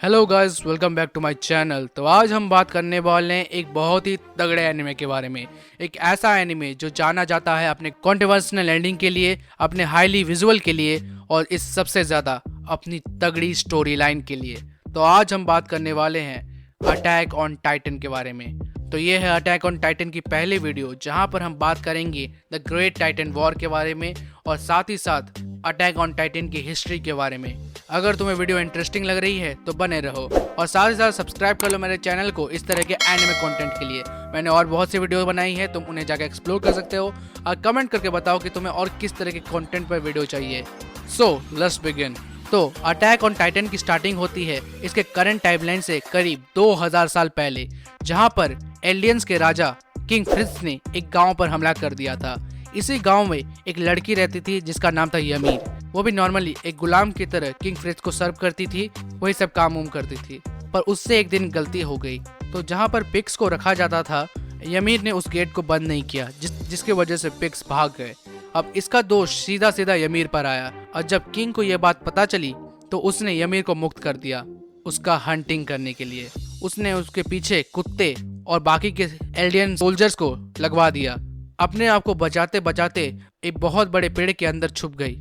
Hello guys, welcome back to my channel. तो आज हम बात करने वाले हैं एक बहुत ही तगड़े एनिमे के बारे में। एक ऐसा एनिमे जो जाना जाता है अपने कॉन्ट्रोवर्शियल एंडिंग के लिए, अपने हाईली विजुअल के लिए और इस सबसे ज़्यादा अपनी तगड़ी स्टोरी लाइन के लिए। तो आज हम बात करने वाले हैं अटैक ऑन टाइटन के बारे में। तो ये है अटैक ऑन टाइटन की पहली वीडियो, जहां पर हम बात करेंगे द ग्रेट टाइटन वॉर के बारे में और साथ ही साथ अटैक ऑन टाइटन की हिस्ट्री के बारे में। अगर तुम्हें वीडियो इंटरेस्टिंग लग रही है तो बने रहो और साथ ही साथ सब्सक्राइब कर लो मेरे चैनल को इस तरह के एनिमे कंटेंट के लिए। मैंने और बहुत सी वीडियो बनाई है, तुम उन्हें जाकर एक्सप्लोर कर सकते हो और कमेंट करके बताओ कि तुम्हें और किस तरह के कंटेंट पर वीडियो चाहिए। So let's begin. तो अटैक ऑन टाइटन की स्टार्टिंग होती है इसके करंट टाइमलाइन से करीब 2000 साल पहले, जहां पर एलियंस के राजा किंग फ्रिट्ज ने एक गांव पर हमला कर दिया था। इसी गांव में एक लड़की रहती थी जिसका नाम था यमीर। वो भी नॉर्मली एक गुलाम की तरह किंग फ्रिट्ज को सर्व करती थी, वही सब काम उम करती थी। पर उससे एक दिन गलती हो गई, तो जहां पर पिग्स को रखा जाता था, यमीर ने उस गेट को बंद नहीं किया, जिसकी वजह से पिग्स भाग गए। अब इसका दोष सीधा सीधा यमीर पर आया और जब किंग को यह बात पता चली तो उसने यमीर को मुक्त कर दिया उसका हंटिंग करने के लिए। उसने उसके पीछे कुत्ते और बाकी के एलियन सोल्जर्स को लगवा दिया। अपने आप को बचाते बचाते एक बहुत बड़े पेड़ के अंदर छुप गई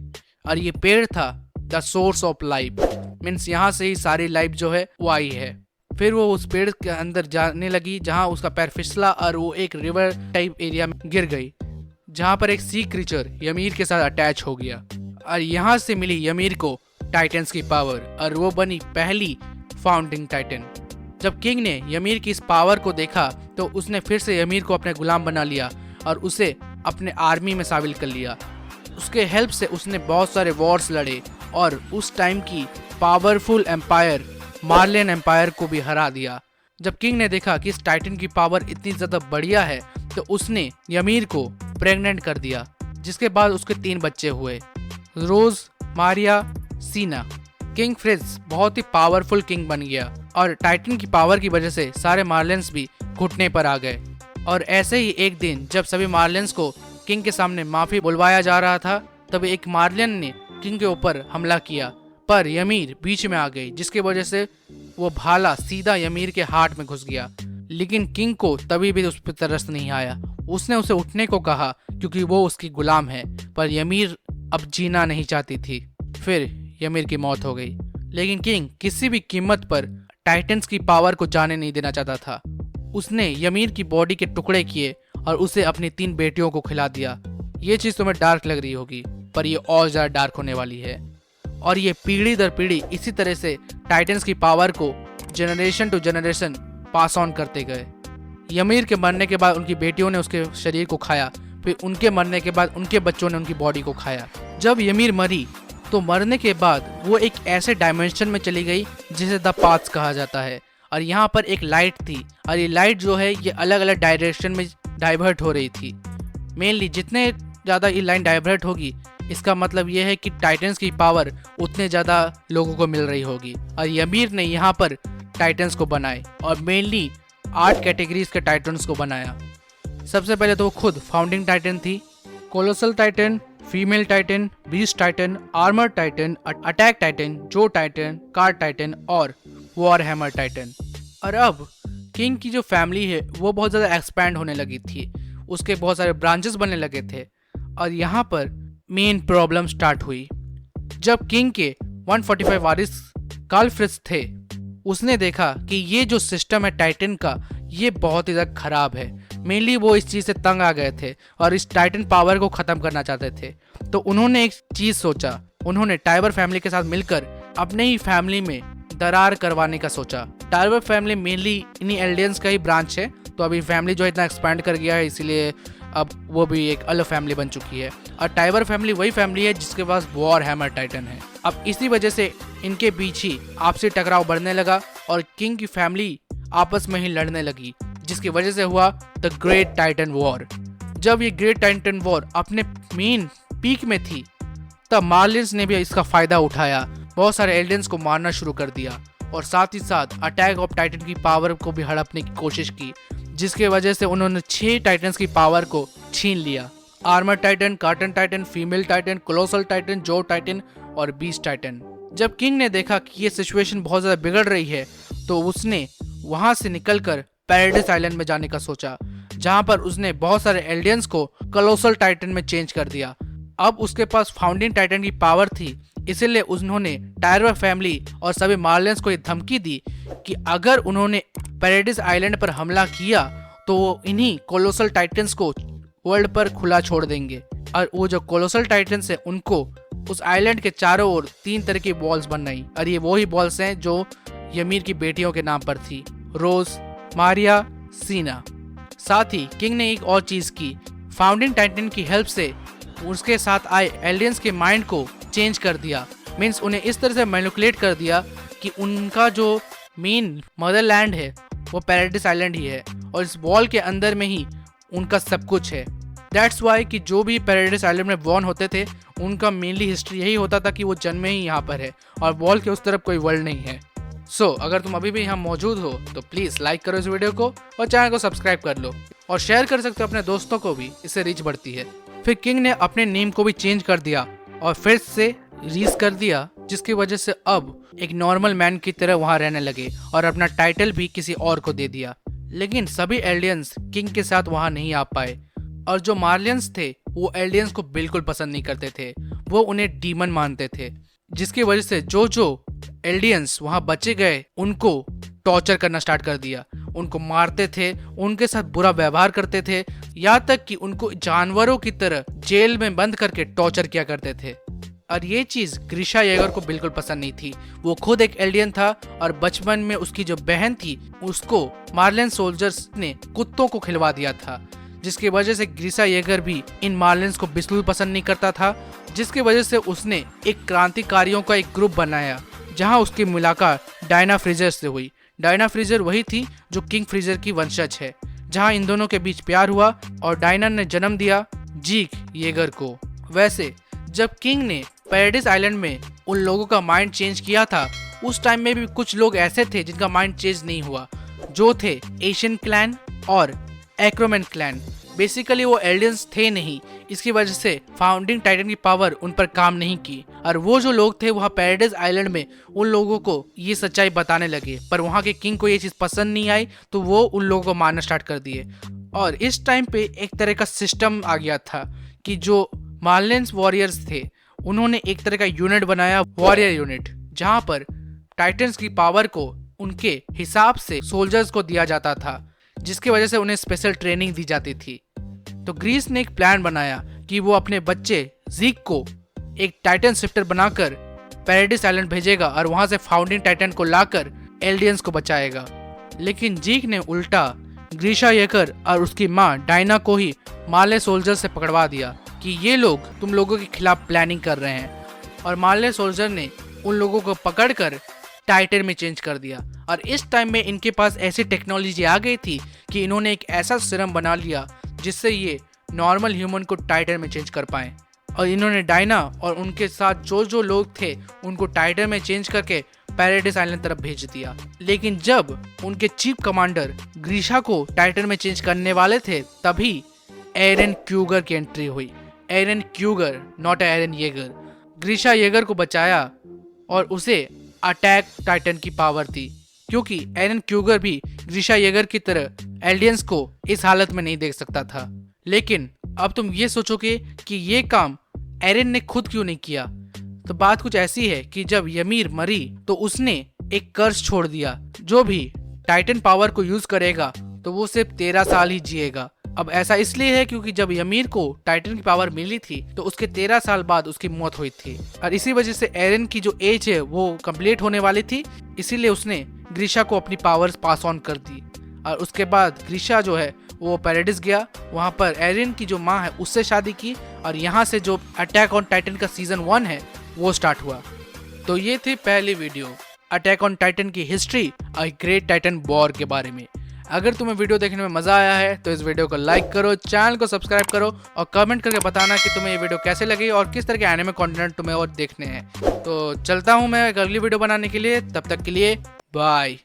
और ये पेड़ था the source of life. Means यहाँ से ही सारी लाइफ जो है वो आई है। फिर वो उस पेड़ के अंदर जाने लगी जहाँ उसका पैर फिसला और वो एक रिवर टाइप एरिया में गिर गई, जहाँ पर एक सी क्रीचर यमीर के साथ अटैच हो गया और यहाँ से मिली यमीर को टाइटन्स की पावर और वो बनी पहली फाउंडिंग टाइटन। जब किंग ने यमीर की इस पावर को देखा तो उसने फिर से यमीर को अपने गुलाम बना लिया और उसे अपने आर्मी में शामिल कर लिया। उसके हेल्प से उसने बहुत सारे वॉर्स लड़े और उस टाइम की पावरफुल एम्पायर मार्लियन एम्पायर को भी हरा दिया। जब किंग ने देखा कि इस टाइटन की पावर इतनी ज़्यादा बढ़िया है तो उसने यमीर को प्रेग्नेंट कर दिया, जिसके बाद उसके 3 बच्चे हुए, रोज, मारिया, सीना। किंग फ्रिट्ज बहुत ही पावरफुल किंग बन गया और टाइटन की पावर की वजह से सारे मार्लियंस भी घुटने पर आ गए। और ऐसे ही एक दिन जब सभी मार्लियंस को किंग के सामने माफी बुलवाया जा रहा था, तब एक मार्लियन ने किंग के ऊपर हमला किया, पर यमीर बीच में आ गई, जिसकी वजह से वो भाला सीधा यमीर के हार्ट में घुस गया। लेकिन किंग को तभी भी उस पर तरस नहीं आया। उसने उसे उठने को कहा क्योंकि वो उसकी गुलाम है, पर यमीर अब जीना नहीं चाहती थी। फिर यमीर की मौत हो गई, लेकिन किंग किसी भी कीमत पर टाइटन्स की पावर को जाने नहीं देना चाहता था। उसने यमीर की बॉडी के टुकड़े किए और उसे अपनी 3 बेटियों को खिला दिया। ये चीज़ तुम्हें डार्क लग रही होगी, पर ये और ज़्यादा डार्क होने वाली है। और ये पीढ़ी दर पीढ़ी इसी तरह से टाइटन्स की पावर को generation to generation pass on करते गए। यमीर के मरने के बाद उनकी बेटियों ने उसके शरीर को खाया, फिर उनके मरने के बाद उनके बच्चों ने उनकी बॉडी को खाया। जब यमीर मरी तो मरने के बाद वो एक ऐसे डायमेंशन में चली गई जिसे द पाथ्स कहा जाता है, और यहाँ पर एक लाइट थी और ये लाइट जो है ये अलग अलग डायरेक्शन में डाइवर्ट हो रही थी। मेनली जितने ज़्यादा ये लाइन डाइवर्ट होगी, इसका मतलब ये है कि टाइटन्स की पावर उतने ज़्यादा लोगों को मिल रही होगी। और यमीर ने यहाँ पर टाइटन्स को बनाए और मेनली 8 कैटेगरीज के टाइटन्स को बनाया। सबसे पहले तो वो खुद फाउंडिंग टाइटन थी, colossal Titan, female Titan, beast Titan, armour Titan, attack Titan, जो टाइटन, कार टाइटन और वॉर हैमर टाइटन। और अब किंग की जो फैमिली है वो बहुत ज़्यादा एक्सपैंड होने लगी थी, उसके बहुत सारे ब्रांचेस बनने लगे थे। और यहाँ पर मेन प्रॉब्लम स्टार्ट हुई जब किंग के 145 वारिस कार्ल फ्रिट्ज थे। उसने देखा कि ये जो सिस्टम है टाइटन का, ये बहुत ही ज़्यादा खराब है। मेनली वो इस चीज़ से तंग आ गए थे और इस टाइटन पावर को ख़त्म करना चाहते थे। तो उन्होंने एक चीज़ सोचा, उन्होंने टाइबर फैमिली के साथ मिलकर अपने ही फैमिली में दरार करवाने का सोचा। टाइबर फैमिली मेनली इन्हीं एलियंस का ही ब्रांच है, तो अभी फैमिली जो है इतना एक्सपैंड कर गया है, इसीलिए अब वो भी एक अलग फैमिली बन चुकी है। और टाइबर फैमिली वही फैमिली है जिसके पास वॉर हैमर टाइटन है। अब इसी वजह से इनके बीच ही आपसी टकराव बढ़ने लगा और किंग की फैमिली आपस में ही लड़ने लगी, जिसकी वजह से हुआ द ग्रेट टाइटन वॉर। जब ये ग्रेट टाइटन वॉर अपने मेन पीक में थी, तब मार्लियंस ने भी इसका फायदा उठाया, बहुत सारे एलियंस को मारना शुरू कर दिया और साथ ही साथ अटैक ऑफ टाइटन की पावर को भी हड़पने की कोशिश की, जिसके वजह से उन्होंने 6 टाइटन्स की पावर को छीन लिया। Armour Titan, carton Titan, female Titan, colossal Titan, जो टाइटन और बीस्ट टाइटन। जब किंग ने देखा कि ये सिचुएशन बहुत ज़्यादा बिगड़ रही है तो उसने वहाँ से निकलकर पैराडाइज आइलैंड में जाने का सोचा, जहाँ पर उसने बहुत सारे एल्डियंस को कोलोसल टाइटन में चेंज कर दिया। अब उसके पास फाउंडिंग टाइटन की पावर थी, इसीलिए उन्होंने टायरवा फैमिली और सभी मार्लियंस को ये धमकी दी कि अगर उन्होंने पैराडाइज आइलैंड पर हमला किया तो वो इन्हीं कोलोसल टाइटन्स को वर्ल्ड पर खुला छोड़ देंगे। और वो जो कोलोसल टाइटन्स है उनको उस आइलैंड के चारों ओर 3 तरह की बॉल्स बनाई, और ये वही बॉल्स हैं जो यमीर की बेटियों के नाम पर थी, रोज, मारिया, सीना। साथ ही किंग ने एक और चीज की, फाउंडिंग टाइटन की हेल्प से उसके साथ आए एलियंस के माइंड को चेंज कर दिया। मीन्स उन्हें इस तरह से मैनिपुलेट कर दिया कि उनका जो मेन मदरलैंड है वो पैराडाइज आइलैंड ही है, और इस वॉल के अंदर में ही उनका सब कुछ है। दैट्स वाई कि जो भी पैराडाइज आइलैंड में बॉर्न होते थे उनका मेनली हिस्ट्री यही होता था कि वो जन्मे ही यहाँ पर है और वॉल के उस तरफ कोई वर्ल्ड नहीं है। अगर तुम अभी भी यहाँ मौजूद हो तो प्लीज़ लाइक करो इस वीडियो को और चैनल को सब्सक्राइब कर लो, और शेयर कर सकते हो अपने दोस्तों को भी, इससे रीच बढ़ती है। फिर किंग ने अपने नेम को भी चेंज कर दिया और फिर से रीस कर दिया, जिसकी वजह से अब एक नॉर्मल मैन की तरह वहाँ रहने लगे और अपना टाइटल भी किसी और को दे दिया। लेकिन सभी एल्डियंस किंग के साथ वहाँ नहीं आ पाए, और जो मार्लियंस थे वो एल्डियंस को बिल्कुल पसंद नहीं करते थे, वो उन्हें डीमन मानते थे, जिसकी वजह से जो एल्डियंस वहाँ बचे गए उनको टॉर्चर करना स्टार्ट कर दिया। उनको मारते थे, उनके साथ बुरा व्यवहार करते थे, यहाँ तक कि उनको जानवरों की तरह जेल में बंद करके टॉर्चर किया करते थे। और ये चीज़ ग्रीशा येगर को बिल्कुल पसंद नहीं थी। वो खुद एक एल्डियन था और बचपन में उसकी जो बहन थी उसको मार्लियन सोल्जर्स ने कुत्तों को खिलवा दिया था, जिसकी वजह से ग्रीशा येगर भी इन मार्लियंस को बिल्कुल पसंद नहीं करता था, जिसकी वजह से उसने एक क्रांतिकारियों का एक ग्रुप बनाया जहां उसकी मुलाकात डायना फ्रीजर से हुई। डायना फ्रीजर वही थी जो किंग फ्रीजर की वंशज है, जहां इन दोनों के बीच प्यार हुआ और डायना ने जन्म दिया जीक येगर को। वैसे जब किंग ने पैराडाइज आइलैंड में उन लोगों का माइंड चेंज किया था, उस टाइम में भी कुछ लोग ऐसे थे जिनका माइंड चेंज नहीं हुआ, जो थे एशियन क्लैन और एक्रोमैन क्लैन। बेसिकली वो एल्डियंस थे नहीं, इसकी वजह से फाउंडिंग टाइटन की पावर उन पर काम नहीं की, और वो जो लोग थे वहाँ पैराडाइज आइलैंड में उन लोगों को ये सच्चाई बताने लगे, पर वहाँ के किंग को ये चीज़ पसंद नहीं आई तो वो उन लोगों को मारना स्टार्ट कर दिए। और इस टाइम पे एक तरह का सिस्टम आ गया था कि जो मार्लियंस वॉरियर्स थे उन्होंने एक तरह का यूनिट बनाया, वॉरियर यूनिट, जहाँ पर टाइटन्स की पावर को उनके हिसाब से सोल्जर्स को दिया जाता था, जिसकी वजह से उन्हें स्पेशल ट्रेनिंग दी जाती थी। तो ग्रीस ने एक प्लान बनाया कि वो अपने बच्चे जीक को एक टाइटन शिफ्टर बनाकर पैराडाइज आइलैंड भेजेगा और वहां से फाउंडिंग टाइटन को लाकर एल्डियंस को बचाएगा। लेकिन जीक ने उल्टा ग्रीशा येगर और उसकी माँ डायना को ही मार्ले सोल्जर से पकड़वा दिया कि ये लोग तुम लोगों के खिलाफ प्लानिंग कर रहे हैं, और मार्ले सोल्जर ने उन लोगों को पकड़कर टाइटन में चेंज कर दिया। और इस टाइम में इनके पास ऐसी टेक्नोलॉजी आ गई थी कि इन्होंने एक ऐसा सीरम बना लिया जिससे ये नॉर्मल ह्यूमन को टाइटन में चेंज कर पाए, और इन्होंने डायना और उनके साथ जो लोग थे उनको टाइटन में चेंज करके पैराडाइज आइलैंड तरफ भेज दिया। लेकिन जब उनके चीफ कमांडर ग्रीशा को टाइटन में चेंज करने वाले थे तभी एरन क्यूगर की एंट्री हुई। Eren Kruger, not Eren Yeager. Grisha Yeager को बचाया और उसे अटैक टाइटन की पावर थी, क्योंकि एरन क्यूगर भी ग्रीशा येगर की तरह एल्डियंस को इस हालत में नहीं देख सकता था। लेकिन अब तुम ये सोचोगे कि ये काम एरन ने खुद क्यों नहीं किया, तो बात कुछ ऐसी है कि जब यमीर मरी तो उसने एक कर्ज छोड़ दिया, जो भी टाइटन पावर को यूज करेगा तो वो सिर्फ 13 साल ही जिएगा। अब ऐसा इसलिए है क्योंकि जब यमीर को टाइटन की पावर मिली थी तो उसके 13 साल बाद उसकी मौत हुई थी, और इसी वजह से एरन की जो एज है वो कंप्लीट होने वाली थी, इसीलिए उसने ग्रीशा को अपनी पावर्स पास ऑन कर दी। और उसके बाद ग्रीशा जो है वो पैराडाइज गया, वहाँ पर एरन की जो माँ है उससे शादी की, और यहाँ से जो अटैक ऑन टाइटन का सीजन 1 है वो स्टार्ट हुआ। तो ये थी पहली वीडियो अटैक ऑन टाइटन की हिस्ट्री और ग्रेट टाइटन वॉर के बारे में। अगर तुम्हें वीडियो देखने में मजा आया है तो इस वीडियो को लाइक करो, चैनल को सब्सक्राइब करो और कमेंट करके बताना कि तुम्हें ये वीडियो कैसे लगी और किस तरह के एनिमे कंटेंट तुम्हें और देखने हैं। तो चलता हूँ मैं एक अगली वीडियो बनाने के लिए, तब तक के लिए बाय।